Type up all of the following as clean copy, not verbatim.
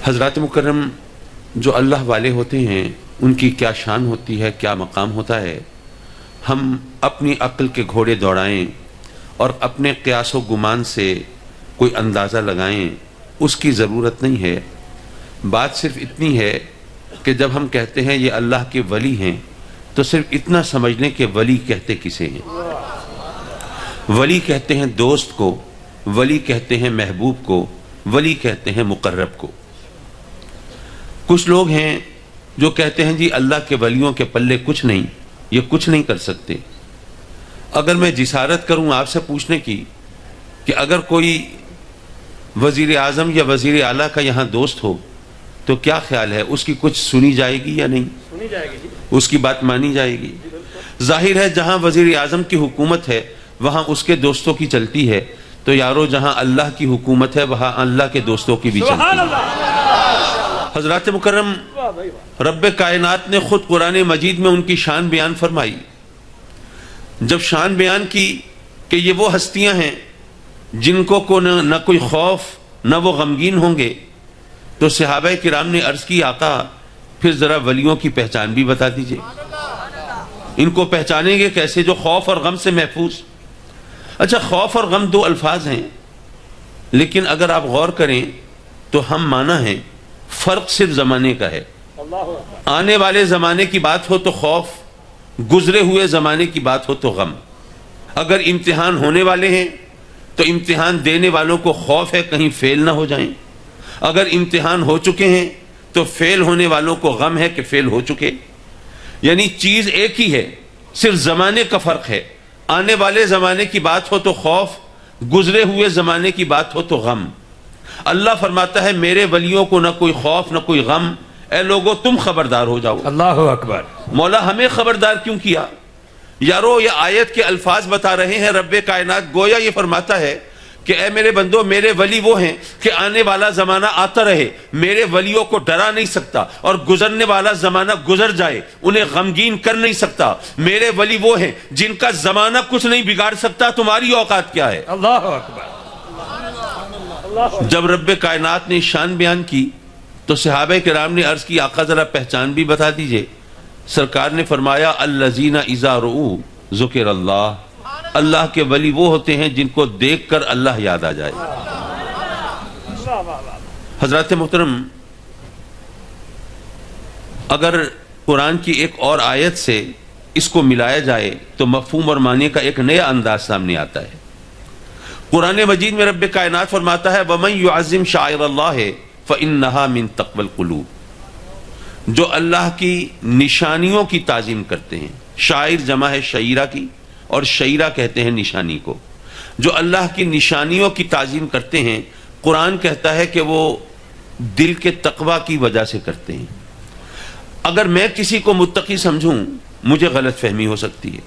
حضرات مکرم، جو اللہ والے ہوتے ہیں ان کی کیا شان ہوتی ہے، کیا مقام ہوتا ہے، ہم اپنی عقل کے گھوڑے دوڑائیں اور اپنے قیاس و گمان سے کوئی اندازہ لگائیں، اس کی ضرورت نہیں ہے۔ بات صرف اتنی ہے کہ جب ہم کہتے ہیں یہ اللہ کے ولی ہیں تو صرف اتنا سمجھ لیں کہ ولی کہتے کسے ہیں۔ ولی کہتے ہیں دوست کو، ولی کہتے ہیں محبوب کو، ولی کہتے ہیں مقرب کو۔ کچھ لوگ ہیں جو کہتے ہیں جی اللہ کے ولیوں کے پلے کچھ نہیں، یہ کچھ نہیں کر سکتے۔ اگر میں جسارت کروں آپ سے پوچھنے کی کہ اگر کوئی وزیر اعظم یا وزیر اعلیٰ کا یہاں دوست ہو تو کیا خیال ہے، اس کی کچھ سنی جائے گی یا نہیں؟ سنی جائے گی، اس کی بات مانی جائے گی؟ ظاہر ہے جہاں وزیر اعظم کی حکومت ہے وہاں اس کے دوستوں کی چلتی ہے، تو یارو جہاں اللہ کی حکومت ہے وہاں اللہ کے دوستوں کی بھی چلتی ہے۔ حضرات مکرم، رب کائنات نے خود قرآن مجید میں ان کی شان بیان فرمائی۔ جب شان بیان کی کہ یہ وہ ہستیاں ہیں جن کو نہ کوئی خوف نہ وہ غمگین ہوں گے، تو صحابہ کرام نے عرض کی آقا پھر ذرا ولیوں کی پہچان بھی بتا دیجئے، ان کو پہچانیں گے کیسے جو خوف اور غم سے محفوظ؟ اچھا، خوف اور غم دو الفاظ ہیں، لیکن اگر آپ غور کریں تو ہم مانا ہے فرق صرف زمانے کا ہے۔ آنے والے زمانے کی بات ہو تو خوف، گزرے ہوئے زمانے کی بات ہو تو غم۔ اگر امتحان ہونے والے ہیں تو امتحان دینے والوں کو خوف ہے کہیں فیل نہ ہو جائیں، اگر امتحان ہو چکے ہیں تو فیل ہونے والوں کو غم ہے کہ فیل ہو چکے۔ یعنی چیز ایک ہی ہے، صرف زمانے کا فرق ہے۔ آنے والے زمانے کی بات ہو تو خوف، گزرے ہوئے زمانے کی بات ہو تو غم۔ اللہ فرماتا ہے میرے ولیوں کو نہ کوئی خوف نہ کوئی غم، اے لوگو تم خبردار ہو جاؤ۔ اللہ اکبر۔ مولا ہمیں خبردار کیوں کیا؟ یارو یہ آیت کے الفاظ بتا رہے ہیں رب کائنات، گویا یہ فرماتا ہے کہ اے میرے بندو، میرے ولی وہ ہیں کہ آنے والا زمانہ آتا رہے، میرے ولیوں کو ڈرا نہیں سکتا، اور گزرنے والا زمانہ گزر جائے انہیں غمگین کر نہیں سکتا۔ میرے ولی وہ ہیں جن کا زمانہ کچھ نہیں بگاڑ سکتا، تمہاری اوقات کیا ہے؟ اللہ اکبر۔ جب رب کائنات نے شان بیان کی تو صحابہ کرام نے عرض کی آقا ذرا پہچان بھی بتا دیجئے۔ سرکار نے فرمایا الذین اذا رؤوا ذکر اللہ، اللہ کے ولی وہ ہوتے ہیں جن کو دیکھ کر اللہ یاد آ جائے۔ حضرات محترم، اگر قرآن کی ایک اور آیت سے اس کو ملایا جائے تو مفہوم اور معنی کا ایک نیا انداز سامنے آتا ہے۔ قرآن مجید میں رب کائنات فرماتا ہے وَمَن يُعَظِّمْ شَعَائِرَ اللَّهِ فَإِنَّهَا مِن تَقْوَى الْقُلُوبِ، جو اللہ کی نشانیوں کی تعظیم کرتے ہیں۔ شاعر جمع ہے شعیرہ کی، اور شعیرہ کہتے ہیں نشانی کو۔ جو اللہ کی نشانیوں کی تعظیم کرتے ہیں، قرآن کہتا ہے کہ وہ دل کے تقوی کی وجہ سے کرتے ہیں۔ اگر میں کسی کو متقی سمجھوں مجھے غلط فہمی ہو سکتی ہے،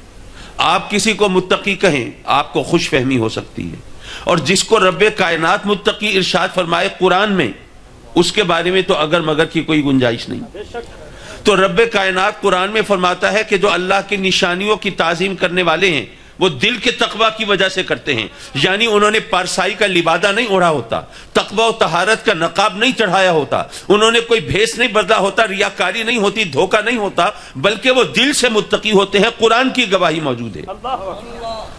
آپ کسی کو متقی کہیں آپ کو خوش فہمی ہو سکتی ہے، اور جس کو رب کائنات متقی ارشاد فرمائے قرآن میں، اس کے بارے میں تو اگر مگر کی کوئی گنجائش نہیں۔ تو رب کائنات قرآن میں فرماتا ہے کہ جو اللہ کی نشانیوں کی تعظیم کرنے والے ہیں وہ دل کے تقوی کی وجہ سے کرتے ہیں، یعنی انہوں نے پارسائی کا لبادہ نہیں اوڑھا ہوتا، تقوی و طہارت کا نقاب نہیں چڑھایا ہوتا، انہوں نے کوئی بھیس نہیں بدلا ہوتا، ریاکاری نہیں ہوتی، دھوکہ نہیں ہوتا، بلکہ وہ دل سے متقی ہوتے ہیں۔ قرآن کی گواہی موجود ہے۔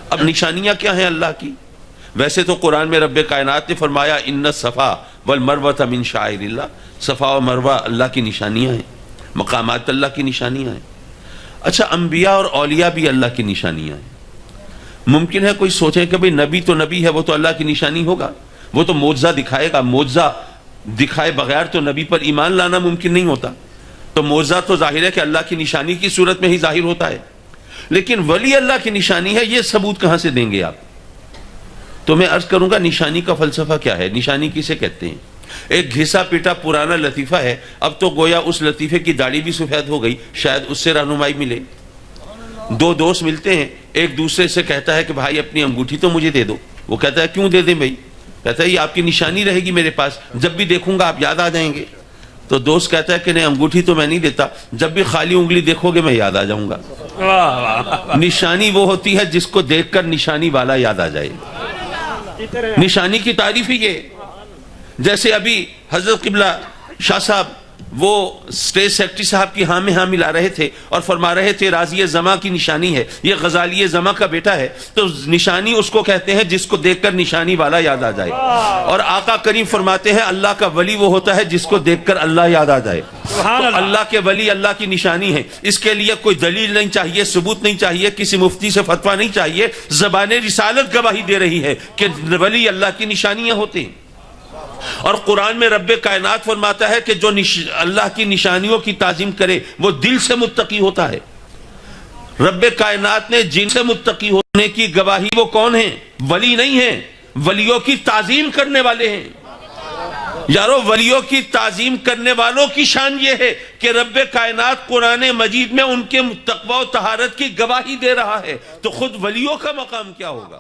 اب نشانیاں کیا ہیں اللہ کی؟ ویسے تو قرآن میں رب کائنات نے فرمایا ان الصفا والمروہ من شعائر اللہ، صفا و مروہ اللہ کی نشانیاں ہیں، مقامات اللہ کی نشانیاں ہیں۔ اچھا، انبیاء اور اولیاء بھی اللہ کی نشانیاں ہیں۔ ممکن ہے کوئی سوچے کہ بھئی نبی تو نبی ہے، وہ تو اللہ کی نشانی ہوگا، وہ تو معجزہ دکھائے گا، معجزہ دکھائے بغیر تو نبی پر ایمان لانا ممکن نہیں ہوتا، تو معجزہ تو ظاہر ہے کہ اللہ کی نشانی کی صورت میں ہی ظاہر ہوتا ہے، لیکن ولی اللہ کی نشانی ہے، یہ ثبوت کہاں سے دیں گے آپ؟ تو میں عرض کروں گا نشانی کا فلسفہ کیا ہے، نشانی کسے کہتے ہیں؟ ایک گھسا پیٹا پرانا لطیفہ ہے، اب تو گویا اس لطیفے کی داڑھی بھی سفید ہو گئی، شاید اس سے رہنمائی ملے۔ دو دوست ملتے ہیں، ایک دوسرے سے کہتا ہے کہ بھائی اپنی انگوٹھی تو مجھے دے دو، وہ کہتا ہے کیوں دے دیں بھائی؟ کہتا ہے یہ آپ کی نشانی رہے گی میرے پاس، جب بھی دیکھوں گا آپ یاد آ جائیں گے۔ تو دوست کہتا ہے کہ نہیں، انگوٹھی تو میں نہیں دیتا، جب بھی خالی انگلی دیکھو گے میں یاد آ جاؤں گا۔ نشانی وہ ہوتی ہے جس کو دیکھ کر نشانی والا یاد آ جائے۔ نشانی کی تعریف ہی یہ، جیسے ابھی حضرت قبلہ شاہ صاحب وہ اسٹیٹ سیکرٹری صاحب کی ہاں میں ہاں ملا رہے تھے اور فرما رہے تھے راضی زماں کی نشانی ہے، یہ غزالی زماں کا بیٹا ہے، تو نشانی اس کو کہتے ہیں جس کو دیکھ کر نشانی والا یاد آ جائے، اور آقا کریم فرماتے ہیں اللہ کا ولی وہ ہوتا ہے جس کو دیکھ کر اللہ یاد آ جائے۔ تو اللہ کے ولی اللہ کی نشانی ہے، اس کے لیے کوئی دلیل نہیں چاہیے، ثبوت نہیں چاہیے، کسی مفتی سے فتویٰ نہیں چاہیے، زبان رسالت گواہی دے رہی ہے کہ ولی اللہ کی نشانیاں ہوتی ہیں۔ اور قرآن میں رب کائنات فرماتا ہے کہ جو اللہ کی نشانیوں کی تعظیم کرے وہ دل سے متقی ہوتا ہے۔ رب کائنات نے جن سے متقی ہونے کی گواہی وہ کون ہیں؟ ولی نہیں ہیں، ولیوں کی تعظیم کرنے والے ہیں۔ یارو ولیوں کی تعظیم کرنے والوں کی شان یہ ہے کہ رب کائنات قرآن مجید میں ان کے تقوی و طہارت کی گواہی دے رہا ہے، تو خود ولیوں کا مقام کیا ہوگا؟